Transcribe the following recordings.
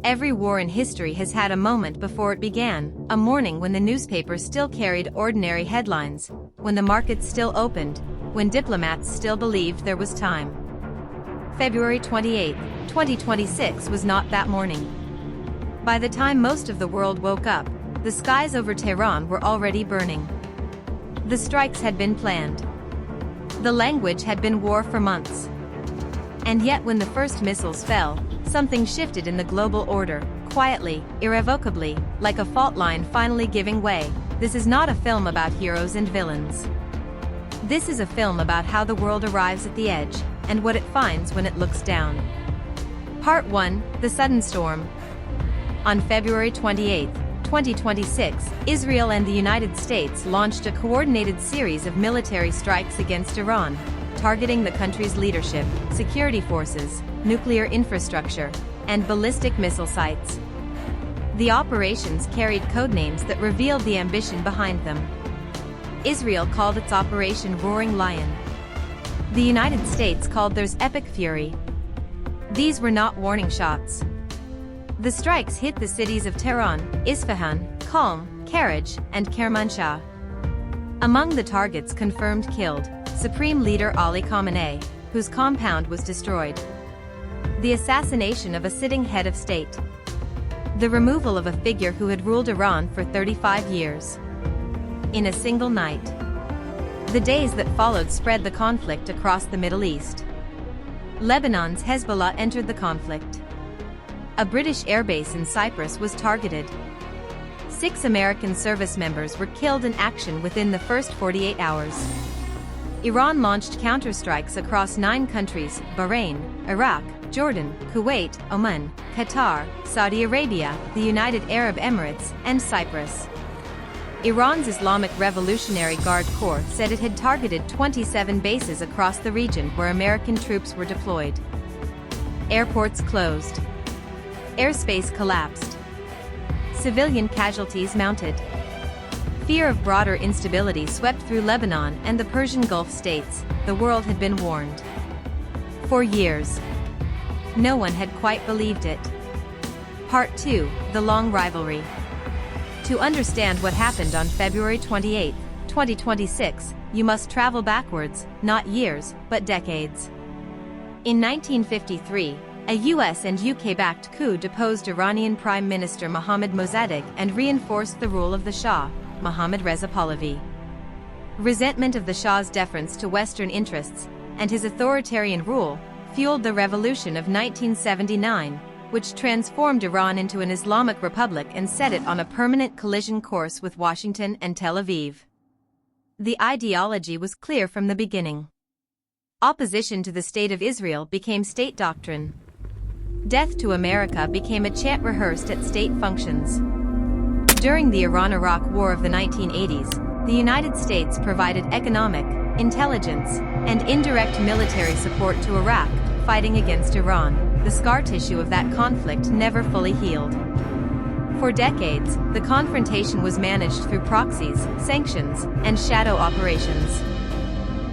Every war in history has had a moment before it began, a morning when the newspapers still carried ordinary headlines, when the markets still opened, when diplomats still believed there was time. February 28, 2026 was not that morning. By the time most of the world woke up, the skies over Tehran were already burning. The strikes had been planned. The language had been war for months. And yet when the first missiles fell, something shifted in the global order, quietly, irrevocably, like a fault line finally giving way. This is not a film about heroes and villains. This is a film about how the world arrives at the edge, and what it finds when it looks down. Part 1, The Sudden Storm. On February 28, 2026, Israel and the United States launched a coordinated series of military strikes against Iran, targeting the country's leadership, security forces, nuclear infrastructure, and ballistic missile sites. The operations carried codenames that revealed the ambition behind them. Israel called its operation Roaring Lion. The United States called theirs Epic Fury. These were not warning shots. The strikes hit the cities of Tehran, Isfahan, Qom, Karaj, and Kermanshah. Among the targets confirmed killed, Supreme Leader Ali Khamenei, whose compound was destroyed. The assassination of a sitting head of state. The removal of a figure who had ruled Iran for 35 years. In a single night. The days that followed spread the conflict across the Middle East. Lebanon's Hezbollah entered the conflict. A British airbase in Cyprus was targeted. 6 American service members were killed in action within the first 48 hours. Iran launched counterstrikes across 9 countries: Bahrain, Iraq, Jordan, Kuwait, Oman, Qatar, Saudi Arabia, the United Arab Emirates, and Cyprus. Iran's Islamic Revolutionary Guard Corps said it had targeted 27 bases across the region where American troops were deployed. Airports closed. Airspace collapsed. Civilian casualties mounted. Fear of broader instability swept through Lebanon and the Persian Gulf states. The world had been warned. For years. No one had quite believed it. Part 2, The Long Rivalry. To understand what happened on February 28, 2026, you must travel backwards, not years, but decades. In 1953, a US and UK-backed coup deposed Iranian Prime Minister Mohammad Mossadegh and reinforced the rule of the Shah, Mohammad Reza Pahlavi. Resentment of the Shah's deference to Western interests and his authoritarian rule fueled the revolution of 1979, which transformed Iran into an Islamic republic and set it on a permanent collision course with Washington and Tel Aviv. The ideology was clear from the beginning. Opposition to the State of Israel became state doctrine. Death to America became a chant rehearsed at state functions. During the Iran-Iraq War of the 1980s, the United States provided economic, intelligence, and indirect military support to Iraq, fighting against Iran. The scar tissue of that conflict never fully healed. For decades, the confrontation was managed through proxies, sanctions, and shadow operations.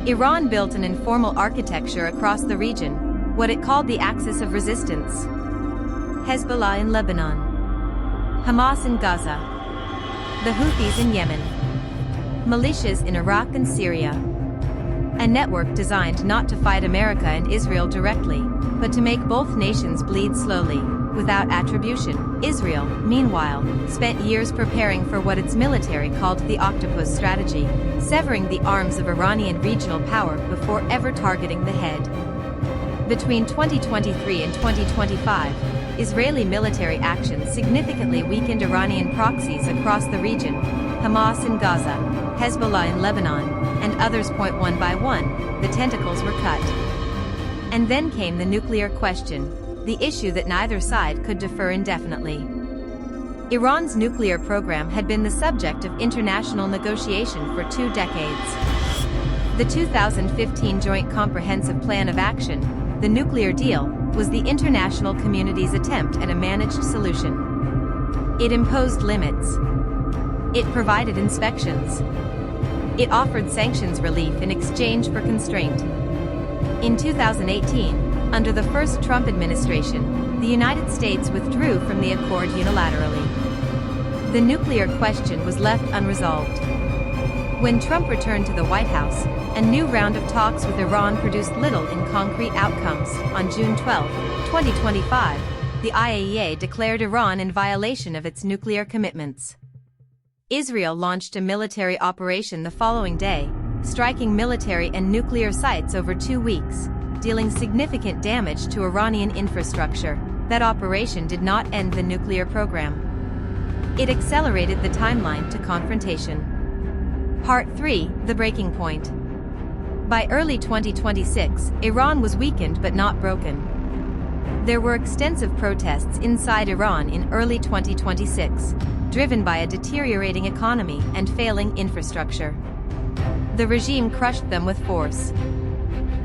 Iran built an informal architecture across the region, what it called the axis of resistance. Hezbollah in Lebanon. Hamas in Gaza. The Houthis in Yemen. Militias in Iraq and Syria. A network designed not to fight America and Israel directly, but to make both nations bleed slowly, without attribution. Israel, meanwhile, spent years preparing for what its military called the octopus strategy, severing the arms of Iranian regional power before ever targeting the head. Between 2023 and 2025, Israeli military action significantly weakened Iranian proxies across the region: Hamas in Gaza, Hezbollah in Lebanon, and others. One by one, the tentacles were cut. And then came the nuclear question, the issue that neither side could defer indefinitely. Iran's nuclear program had been the subject of international negotiation for 2 decades. The 2015 Joint Comprehensive Plan of Action, the nuclear deal, was the international community's attempt at a managed solution. It imposed limits. It provided inspections. It offered sanctions relief in exchange for constraint. In 2018, Under the first Trump administration, the United States withdrew from the accord unilaterally. The nuclear question was left unresolved. When Trump returned to the White House, a new round of talks with Iran produced little in concrete outcomes. On June 12, 2025, the IAEA declared Iran in violation of its nuclear commitments. Israel launched a military operation the following day, striking military and nuclear sites over 2 weeks, dealing significant damage to Iranian infrastructure. That operation did not end the nuclear program. It accelerated the timeline to confrontation. Part 3: The breaking point. By early 2026, Iran was weakened but not broken. There were extensive protests inside Iran in early 2026, driven by a deteriorating economy and failing infrastructure. The regime crushed them with force.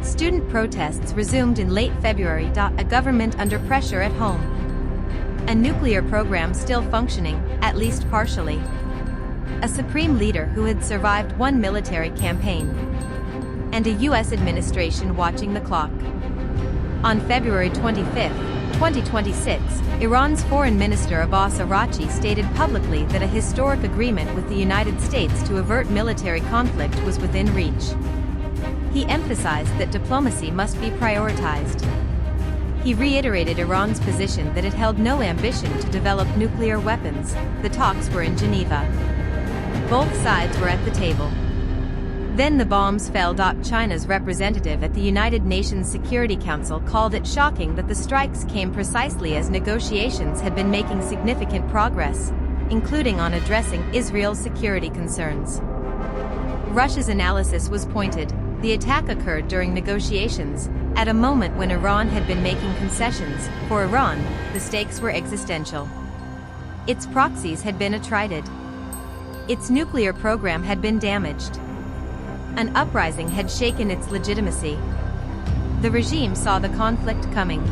Student protests resumed in late February. A government under pressure at home. A nuclear program still functioning, at least partially. A supreme leader who had survived one military campaign. And a U.S. administration watching the clock. On February 25, 2026, Iran's Foreign Minister Abbas Araghchi stated publicly that a historic agreement with the United States to avert military conflict was within reach. He emphasized that diplomacy must be prioritized. He reiterated Iran's position that it held no ambition to develop nuclear weapons. The talks were in Geneva. Both sides were at the table. Then the bombs fell. China's representative at the United Nations Security Council called it shocking that the strikes came precisely as negotiations had been making significant progress, including on addressing Israel's security concerns. Russia's analysis was pointed. The attack occurred during negotiations, at a moment when Iran had been making concessions. For Iran, the stakes were existential. Its proxies had been attrited. Its nuclear program had been damaged. An uprising had shaken its legitimacy. The regime saw the conflict coming,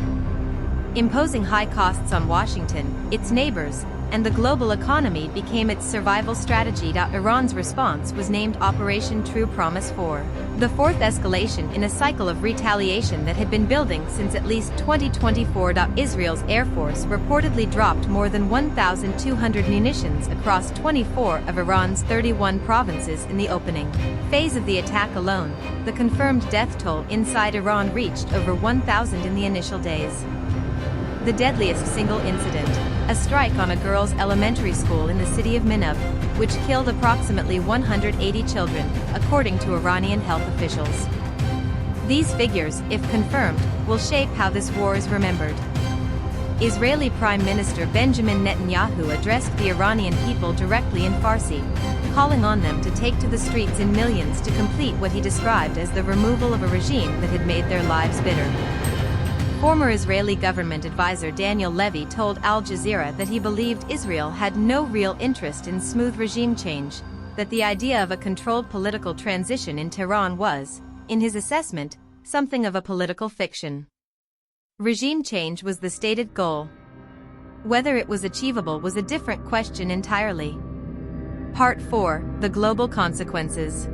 imposing high costs on Washington, its neighbors, and the global economy became its survival strategy. Iran's response was named Operation True Promise 4, the fourth escalation in a cycle of retaliation that had been building since at least 2024. Israel's Air Force reportedly dropped more than 1,200 munitions across 24 of Iran's 31 provinces in the opening phase of the attack alone. The confirmed death toll inside Iran reached over 1,000 in the initial days. The deadliest single incident, a strike on a girls' elementary school in the city of Minab, which killed approximately 180 children, according to Iranian health officials. These figures, if confirmed, will shape how this war is remembered. Israeli Prime Minister Benjamin Netanyahu addressed the Iranian people directly in Farsi, calling on them to take to the streets in millions to complete what he described as the removal of a regime that had made their lives bitter. Former Israeli government advisor Daniel Levy told Al Jazeera that he believed Israel had no real interest in smooth regime change, that the idea of a controlled political transition in Tehran was, in his assessment, something of a political fiction. Regime change was the stated goal. Whether it was achievable was a different question entirely. Part 4: The Global Consequences.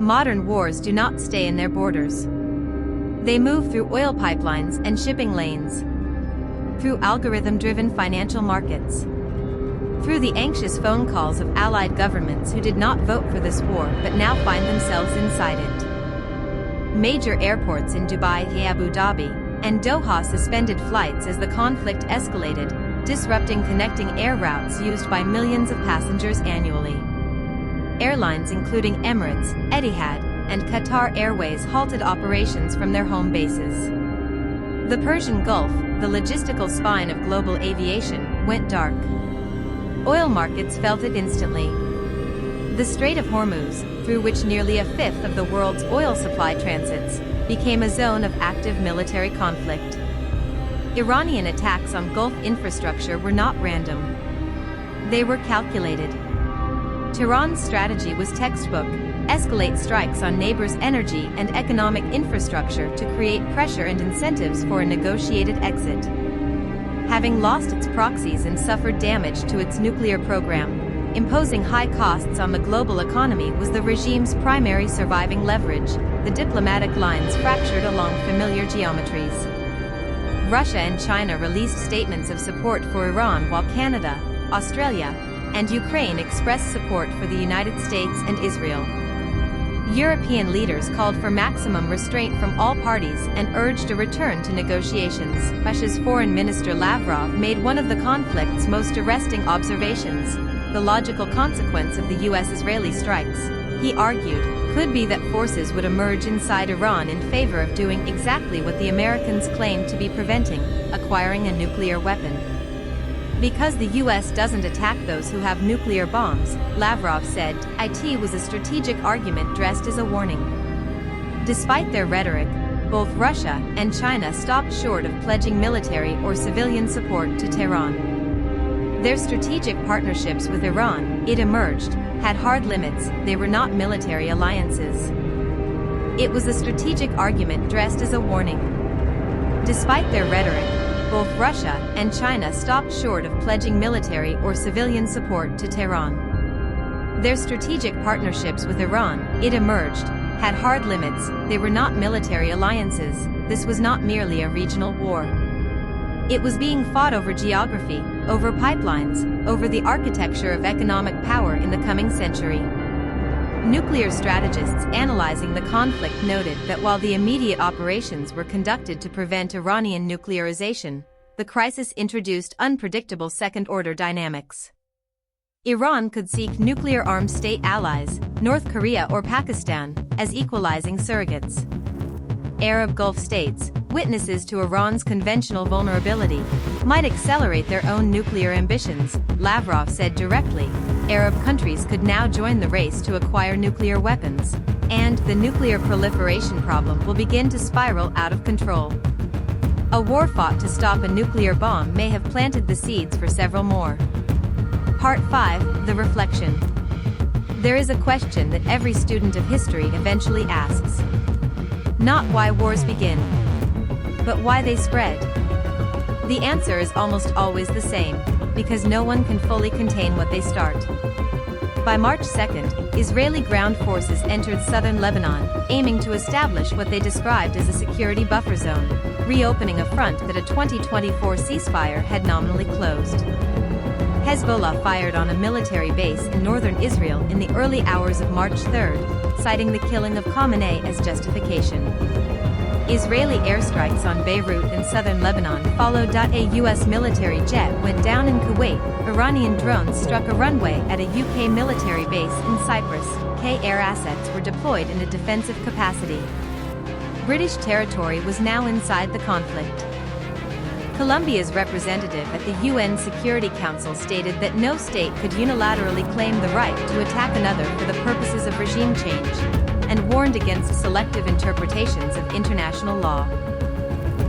Modern wars do not stay in their borders. They move through oil pipelines and shipping lanes, through algorithm-driven financial markets, through the anxious phone calls of allied governments who did not vote for this war but now find themselves inside it. Major airports in Dubai, Abu Dhabi, and Doha suspended flights as the conflict escalated, disrupting connecting air routes used by millions of passengers annually. Airlines including Emirates, Etihad, and Qatar Airways halted operations from their home bases. The Persian Gulf, the logistical spine of global aviation, went dark. Oil markets felt it instantly. The Strait of Hormuz, through which nearly a fifth of the world's oil supply transits, became a zone of active military conflict. Iranian attacks on Gulf infrastructure were not random. They were calculated. Tehran's strategy was textbook: escalate strikes on neighbors' energy and economic infrastructure to create pressure and incentives for a negotiated exit. Having lost its proxies and suffered damage to its nuclear program, imposing high costs on the global economy was the regime's primary surviving leverage. the diplomatic lines fractured along familiar geometries. Russia and China released statements of support for Iran while Canada, Australia, and Ukraine expressed support for the United States and Israel. European leaders called for maximum restraint from all parties and urged a return to negotiations. Russia's Foreign Minister Lavrov made one of the conflict's most arresting observations: the logical consequence of the US-Israeli strikes, he argued, could be that forces would emerge inside Iran in favor of doing exactly what the Americans claimed to be preventing: acquiring a nuclear weapon. Because the US doesn't attack those who have nuclear bombs, Lavrov said, it was a strategic argument dressed as a warning. Despite their rhetoric, both Russia and China stopped short of pledging military or civilian support to Tehran. Their strategic partnerships with Iran, it emerged, had hard limits. They were not military alliances. It was a strategic argument dressed as a warning. Despite their rhetoric, both Russia and China stopped short of pledging military or civilian support to Tehran. Their strategic partnerships with Iran, it emerged, had hard limits. They were not military alliances. This was not merely a regional war. It was being fought over geography, over pipelines, over the architecture of economic power in the coming century. Nuclear strategists analyzing the conflict noted that while the immediate operations were conducted to prevent Iranian nuclearization, the crisis introduced unpredictable second-order dynamics. Iran could seek nuclear-armed state allies, North Korea or Pakistan, as equalizing surrogates. Arab Gulf states, witnesses to Iran's conventional vulnerability, might accelerate their own nuclear ambitions, Lavrov said directly. Arab countries could now join the race to acquire nuclear weapons, and the nuclear proliferation problem will begin to spiral out of control. A war fought to stop a nuclear bomb may have planted the seeds for several more. Part 5, The Reflection. There is a question that every student of history eventually asks. Not why wars begin, but why they spread. The answer is almost always the same, because no one can fully contain what they start. By March 2nd, Israeli ground forces entered southern Lebanon, aiming to establish what they described as a security buffer zone, reopening a front that a 2024 ceasefire had nominally closed. Hezbollah fired on a military base in northern Israel in the early hours of March 3rd, citing the killing of Khamenei as justification. Israeli airstrikes on Beirut and southern Lebanon followed. A U.S. military jet went down in Kuwait. Iranian drones struck a runway at a UK military base in Cyprus. Air assets were deployed in a defensive capacity. British territory was now inside the conflict. Colombia's representative at the UN Security Council stated that no state could unilaterally claim the right to attack another for the purposes of regime change, and warned against selective interpretations of international law.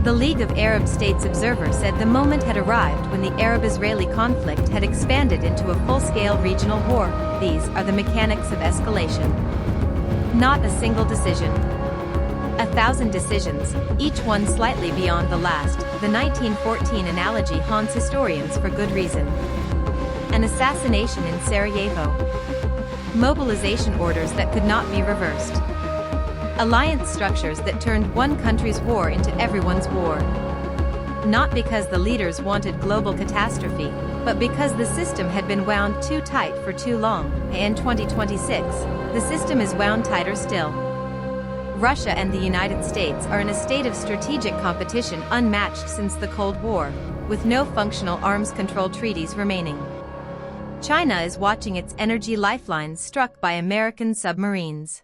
The League of Arab States observer said the moment had arrived when the Arab-Israeli conflict had expanded into a full-scale regional war. These are the mechanics of escalation. Not a single decision. 1,000 decisions, each one slightly beyond the last. The 1914 analogy haunts historians for good reason. An assassination in Sarajevo. Mobilization orders that could not be reversed. Alliance structures that turned one country's war into everyone's war. Not because the leaders wanted global catastrophe, but because the system had been wound too tight for too long. In 2026, the system is wound tighter still. Russia and the United States are in a state of strategic competition unmatched since the Cold War, with no functional arms control treaties remaining. China is watching its energy lifelines struck by American submarines.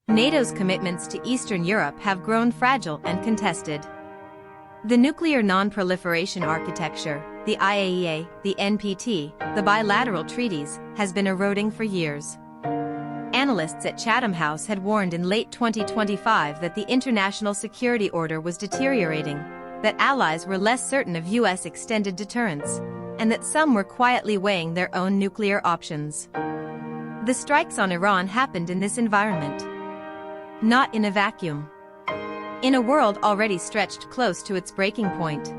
NATO's commitments to Eastern Europe have grown fragile and contested. The nuclear non-proliferation architecture, the IAEA, the NPT, the bilateral treaties, has been eroding for years. Analysts at Chatham House had warned in late 2025 that the international security order was deteriorating, that allies were less certain of U.S. extended deterrence, and that some were quietly weighing their own nuclear options. The strikes on Iran happened in this environment. Not in a vacuum. In a world already stretched close to its breaking point.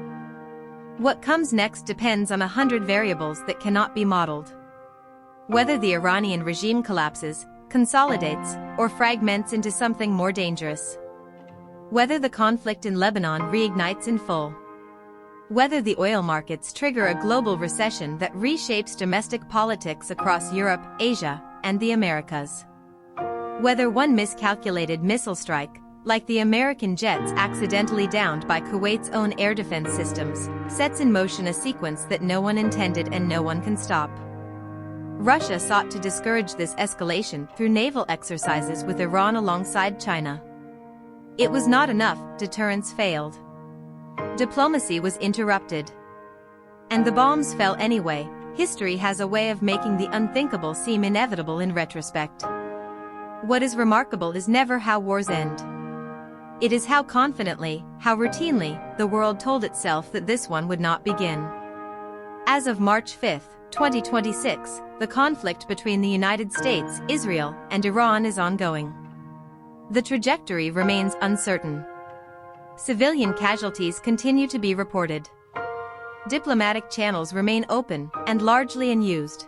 What comes next depends on 100 variables that cannot be modeled. Whether the Iranian regime collapses, consolidates, or fragments into something more dangerous. Whether the conflict in Lebanon reignites in full. Whether the oil markets trigger a global recession that reshapes domestic politics across Europe, Asia, and the Americas. Whether one miscalculated missile strike, like the American jets accidentally downed by Kuwait's own air defense systems, sets in motion a sequence that no one intended and no one can stop. Russia sought to discourage this escalation through naval exercises with Iran alongside China. It was not enough, deterrence failed. Diplomacy was interrupted. And the bombs fell anyway. History has a way of making the unthinkable seem inevitable in retrospect. What is remarkable is never how wars end. It is how confidently, how routinely, the world told itself that this one would not begin. As of March 5, 2026, the conflict between the United States, Israel, and Iran is ongoing. The trajectory remains uncertain. Civilian casualties continue to be reported. Diplomatic channels remain open and largely unused.